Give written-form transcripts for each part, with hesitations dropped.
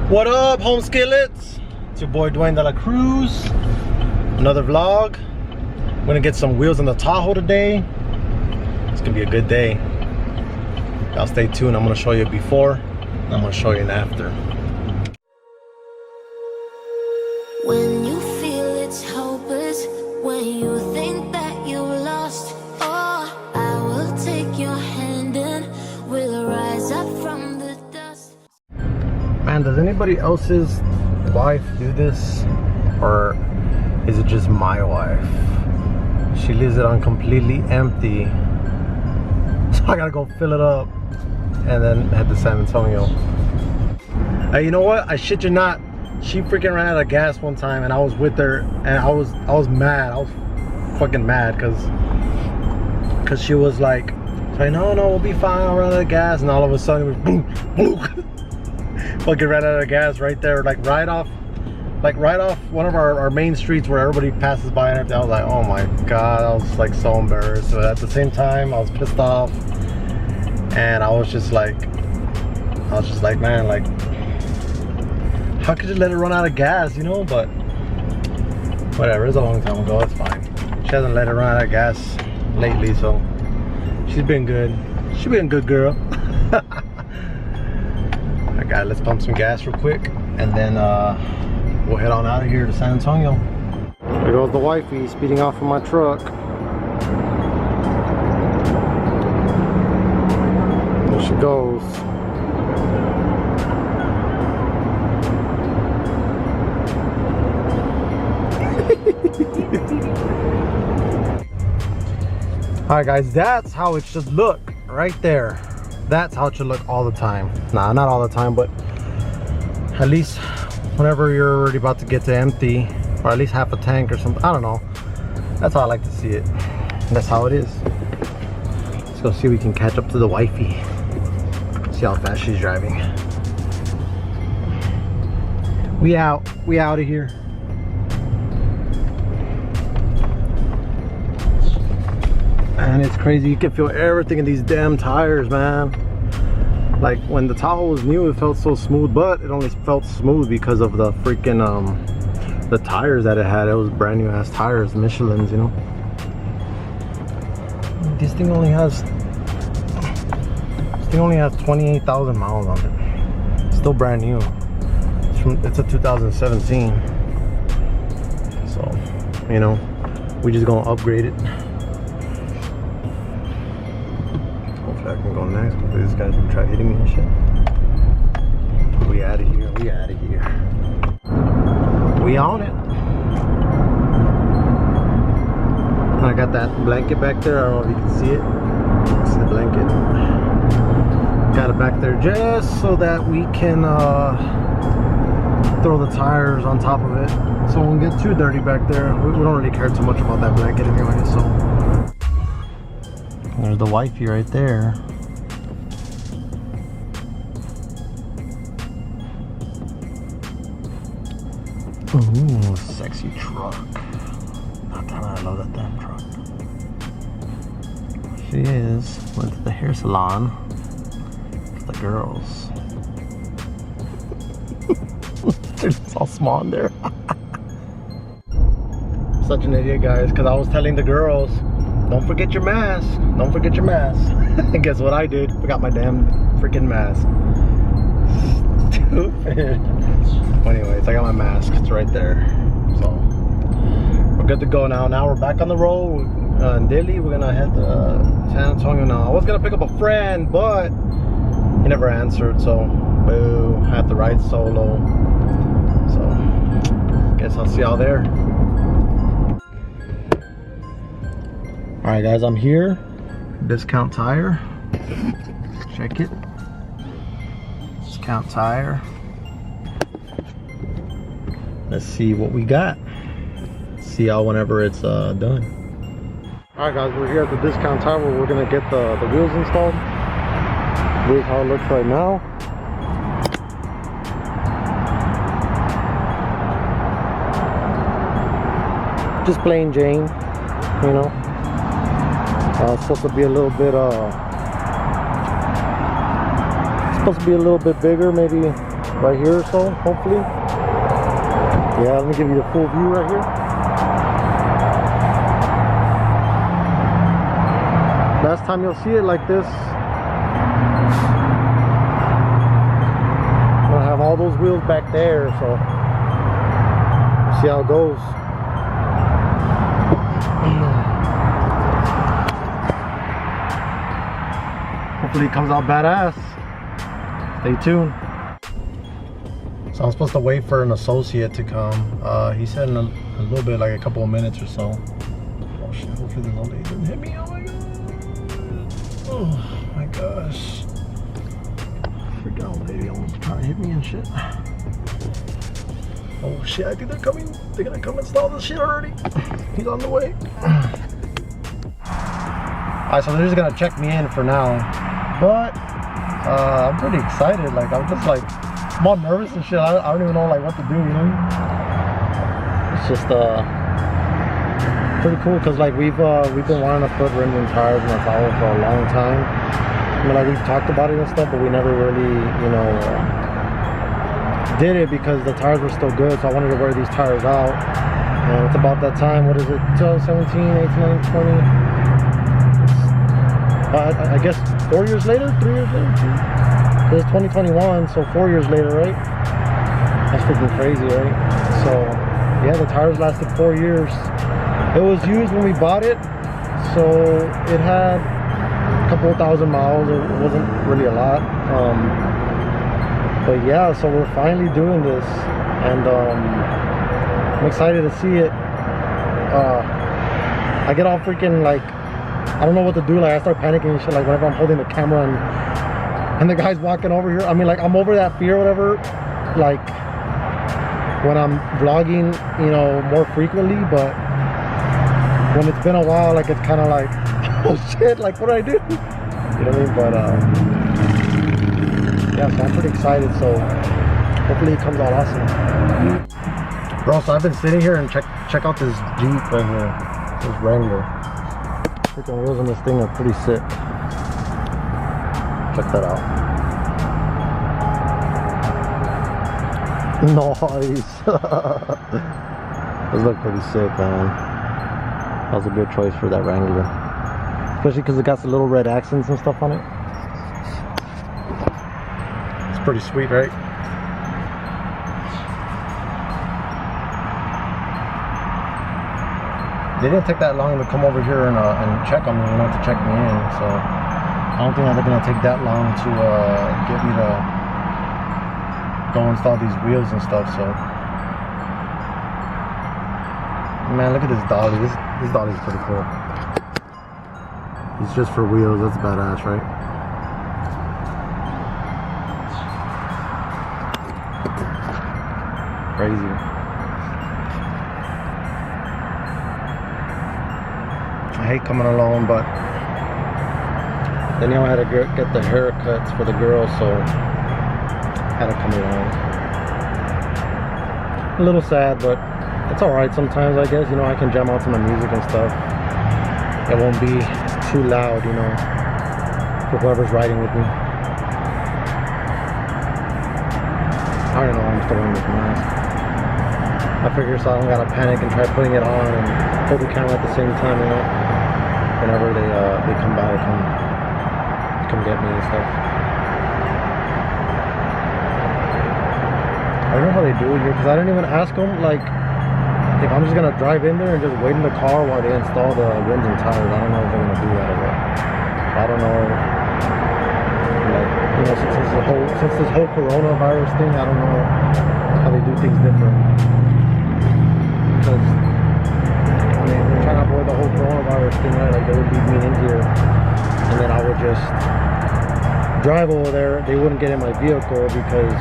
What up, home skillets? It's your boy Dwayne Delacruz. Another vlog. I'm gonna get some wheels on the Tahoe today. It's gonna be a good day. Y'all stay tuned. I'm gonna show you before, and I'm gonna show you an after. When you feel it's hopeless, when you think that you lost, oh, I will take your hand and we'll rise up from the dust. Man, does anybody else's wife do this, or is it just my wife? She leaves it on completely empty, so I gotta go fill it up and then head to San Antonio. Hey, you know what? I shit you not. She freaking ran out of gas one time, and I was with her, and I was mad. I was fucking mad because she was like, no, we'll be fine. I'll run out of gas, and all of a sudden it was boom, boom. Fucking ran out of gas right there, like right off one of our main streets where everybody passes by and everything. I was like, oh my god, I was like so embarrassed, but at the same time I was pissed off, and I was just like, man, like, how could you let it run out of gas, you know? But whatever, it's a long time ago, it's fine. She hasn't let it run out of gas lately, so she's been good. She's been a good girl. Alright, let's pump some gas real quick, and then we'll head on out of here to San Antonio. There goes the wifey speeding off of my truck. There she goes. Alright guys, that's how it should look right there. That's how it should look all the time. Nah, not all the time, but at least whenever you're already about to get to empty, or at least half a tank or something. I don't know. That's how I like to see it. That's how it is. Let's go see if we can catch up to the wifey. See how fast she's driving. We out of here. And it's crazy, you can feel everything in these damn tires, man. Like when the Tahoe was new, it felt so smooth, but it only felt smooth because of the freaking the tires that it had. It was brand new ass tires, Michelin's, you know. This thing only has 28,000 miles on it. It's still brand new. It's a 2017. So, you know, we just gonna upgrade it. I can go next, but these guys will try hitting me and shit. We out of here, we out of here. We on it. I got that blanket back there. I don't know if you can see it. It's the blanket. Got it back there just so that we can throw the tires on top of it, so it won't get too dirty back there. We don't really care too much about that blanket anyway, so. There's the wifey right there. Ooh, sexy truck. God damn it, I love that damn truck. She is. Went to the hair salon with the girls. They're just all small in there. Such an idiot, guys, because I was telling the girls, don't forget your mask. Don't forget your mask. And guess what I did? Forgot my damn freaking mask. Stupid. Anyways, I got my mask. It's right there. So we're good to go now. Now we're back on the road in Delhi. We're gonna head to San Antonio now. I was gonna pick up a friend, but he never answered. So boo. Had to ride solo. So guess I'll see y'all there. Alright guys, I'm here. Discount tire. Check it. Discount tire. Let's see what we got. See y'all whenever it's done. Alright guys, we're here at the discount tire where we're gonna get the wheels installed. Here's how it looks right now. Just plain Jane, you know. It's supposed to be a little bit bigger, maybe right here or so, hopefully. Yeah, let me give you the full view right here. Last time you'll see it like this. I'm gonna have all those wheels back there, so see how it goes. Hopefully it comes out badass. Stay tuned. So I'm supposed to wait for an associate to come. He said in a little bit, like a couple of minutes or so. Oh shit, hopefully the old lady doesn't hit me. Oh my god. Oh my gosh. Freaking old lady almost trying to hit me and shit. Oh shit, I think they're coming. They're gonna come install this shit already. He's on the way. Alright, so they're just gonna check me in for now. But I'm pretty excited. Like, I'm just like, I'm all nervous and shit. I don't even know like what to do, you know? It's just pretty cool because like we've been wanting to put rims and tires in the Tahoe for a long time. I mean, like, we've talked about it and stuff, but we never really, you know, did it because the tires were still good. So I wanted to wear these tires out. And it's about that time. What is it? 2017, 18, 19, 20. I guess 4 years later, 3 years later. This is 2021, so 4 years later, right? That's freaking crazy, right? So yeah, the tires lasted 4 years. It was used when we bought it, so it had a couple thousand miles. It wasn't really a lot, but yeah, so we're finally doing this, and I'm excited to see it. I get all freaking like, I don't know what to do. Like, I start panicking and shit, like whenever I'm holding the camera and the guy's walking over here. I mean, like, I'm over that fear or whatever, like when I'm vlogging, you know, more frequently. But when it's been a while, like, it's kind of like, oh shit, like, what do I do? You know what I mean? But yeah, so I'm pretty excited. So hopefully it comes out awesome. Bro, so I've been sitting here and check out this Jeep right here, this Wrangler. Freaking wheels on this thing are pretty sick. Check that out. Nice. Those look pretty sick, man. That was a good choice for that Wrangler, especially because it got the little red accents and stuff on it. It's pretty sweet, right? They didn't take that long to come over here and check on me, you know, to check me in. So I don't think that they're gonna take that long to get me to go install these wheels and stuff. So, man, look at this dolly. This dolly's pretty cool. It's just for wheels. That's badass, right? Crazy. I hate coming alone, but then, you know, I had to get the haircuts for the girls, so I had to come along. A little sad, but it's alright sometimes, I guess. You know, I can jam out to my music and stuff. It won't be too loud, you know, for whoever's riding with me. I don't know, I'm still wearing this mask. I figure so I don't gotta panic and try putting it on and hold the camera at the same time, you know, whenever they come by, come get me and stuff. I don't know how they do it here, because I didn't even ask them, like, if I'm just gonna drive in there and just wait in the car while they install the rims and tires. I don't know if they're gonna do that or what. I don't know, like, you know, since this whole coronavirus thing, I don't know how they do things different. Because, I mean, they're trying to avoid the whole coronavirus thing, right? Like, they would leave me in here, and then I would just drive over there. They wouldn't get in my vehicle, because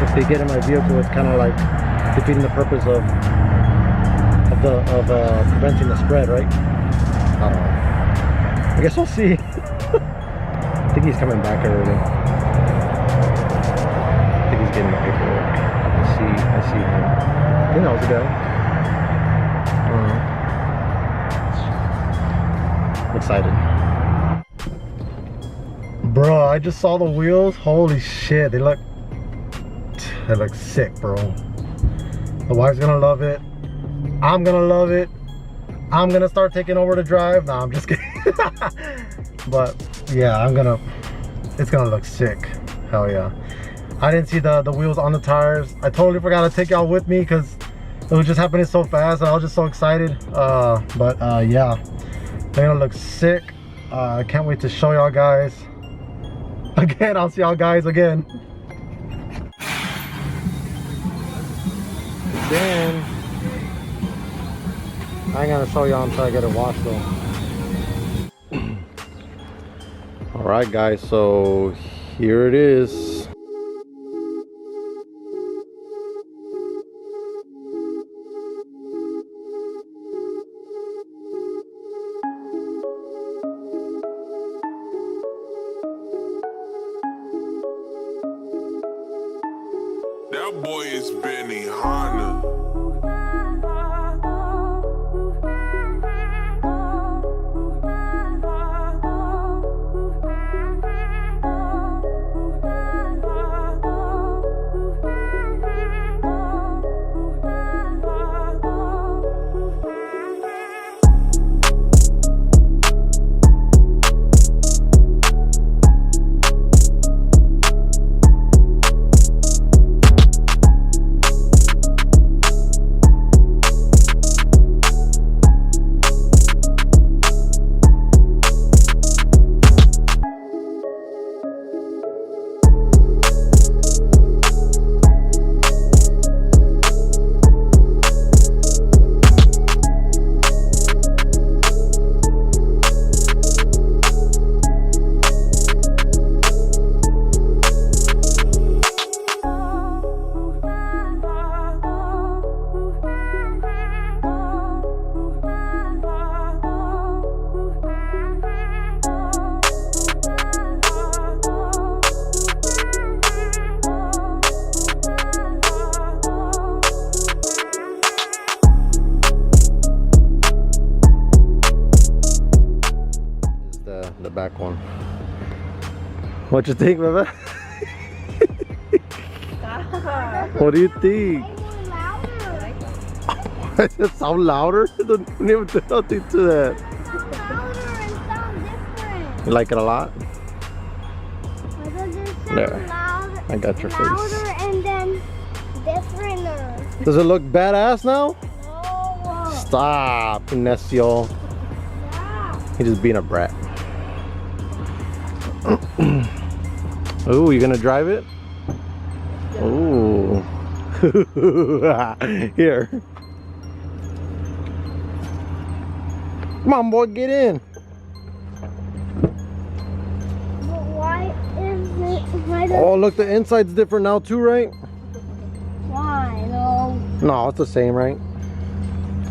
if they get in my vehicle, it's kind of like defeating the purpose of preventing the spread, right? I don't know. I guess we'll see. I think he's coming back already. I think he's getting the paperwork. I see him. I think that was the guy. I don't know. I'm excited. Bro, I just saw the wheels. Holy shit, they look It looks sick, bro. The wife's gonna love it. I'm gonna love it. I'm gonna start taking over the drive. Nah, I'm just kidding. But yeah, it's gonna look sick. Hell yeah. I didn't see the wheels on the tires. I totally forgot to take y'all with me because it was just happening so fast and I was just so excited. Yeah, they're gonna look sick. I can't wait to show y'all guys. Again, I'll see y'all guys again. Then I ain't gonna show y'all until I get it washed though. Alright guys, so here it is. That boy is Benny Hanna. The back one. What you think, baby? What do you think? Does it sound louder? It doesn't even do nothing to that. It sounds louder and sound different. You like it a lot? Why does it sound There. loud, I got your face. louder and then differenter? Does it look badass now? No. Stop, Necio. Yeah. He's just being a brat. Ooh, you gonna drive it? Ooh. Here. Come on, boy, get in. But why is it? Why does, Oh, look, the inside's different now too, right? why? No. No, it's the same, right?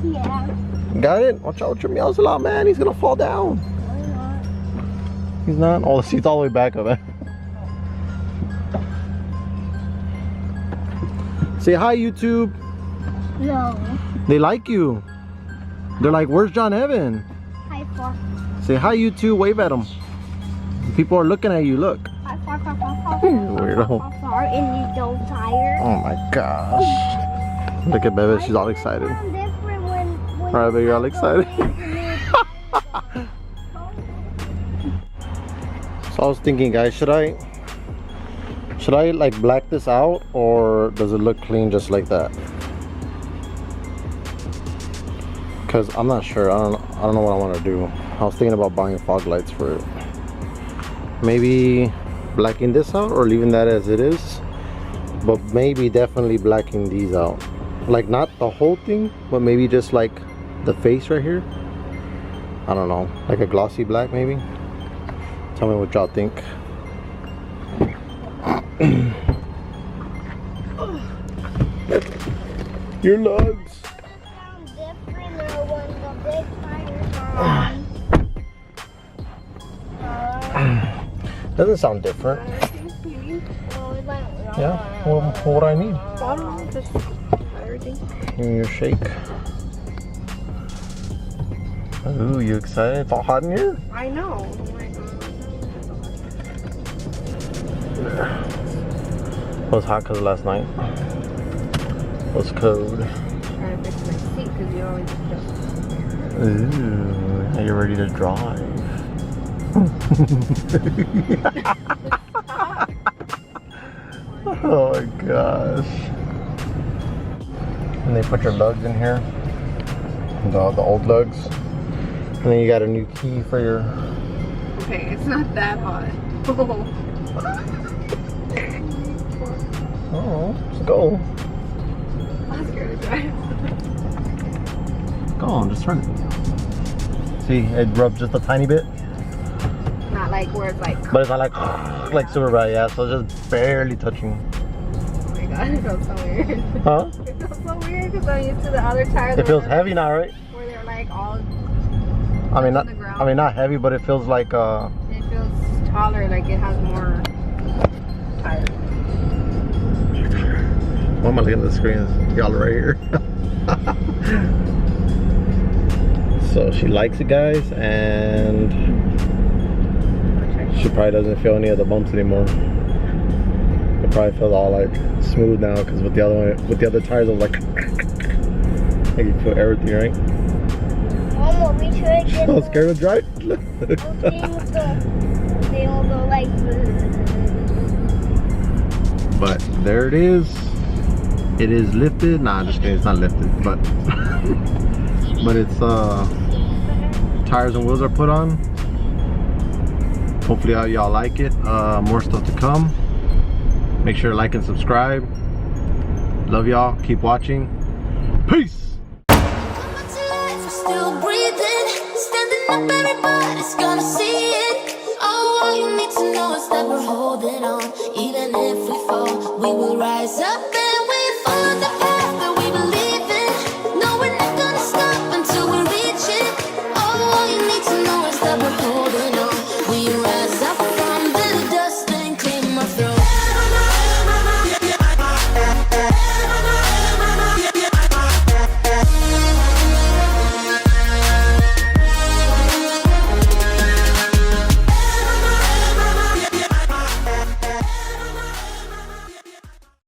Yeah. Got it? Watch out with your meows a lot, man. He's gonna fall down. Why not? He's not? Oh, the seat's all the way back up, eh? Say hi, YouTube. No. They like you. They're like, where's John Evan? Hi, far. Say hi, YouTube. Wave at them. People are looking at you. Look. Hi, far, far, far, far, Weirdo. far, far, and you don't tire. Oh my gosh. Look at Bebe. She's all excited. Sound different when Alright, baby, you're all excited. So I was thinking, guys, should I like black this out, or does it look clean just like that? Because I'm not sure. I don't know what I want to do. I was thinking about buying fog lights for it. Maybe blacking this out or leaving that as it is, but maybe definitely blacking these out. Like not the whole thing, but maybe just like the face right here. I don't know, like a glossy black maybe. Tell me what y'all think. Your lugs. sound different when the big tires are on. Doesn't sound different. Yeah, what do I need? Just everything. Give me your shake. Ooh, you excited? It's all hot in here? I know. Oh my God. It was hot because last night. It was cold. Trying to fix my seat because you always just. Ooh, are you ready to drive? Oh my gosh. And they put your lugs in here. The old lugs. And then you got a new key for your... Okay, it's not that hot. Oh, let's go. I'm scared to drive. Go on, just turn it. See, it rubbed just a tiny bit. Not like where it's like. But it's not like super bad, yeah, so it's just barely touching. Oh my god, it feels so weird. Huh? It feels so weird because I'm used to the other tires. It feels heavy now, right? Where they're like all. I mean, on the ground. not heavy, but it feels like It feels taller, like it has more tires. Why am I looking at the screen? Y'all right here. So she likes it, guys, and she probably doesn't feel any of the bumps anymore. It probably feels all like smooth now because with the other tires, I was like, like you feel everything, right? Mama, we should get I was scared to drive. they all go like. But there it is. It is lifted. Nah, just kidding. It's not lifted, but but it's tires and wheels are put on. Hopefully y'all like it. More stuff to come. Make sure to like and subscribe. Love y'all. Keep watching. Peace. Still breathing, standing up, everybody's gonna see it. Oh, all you need to know is that we're holding on. Even if we fall, we will rise up.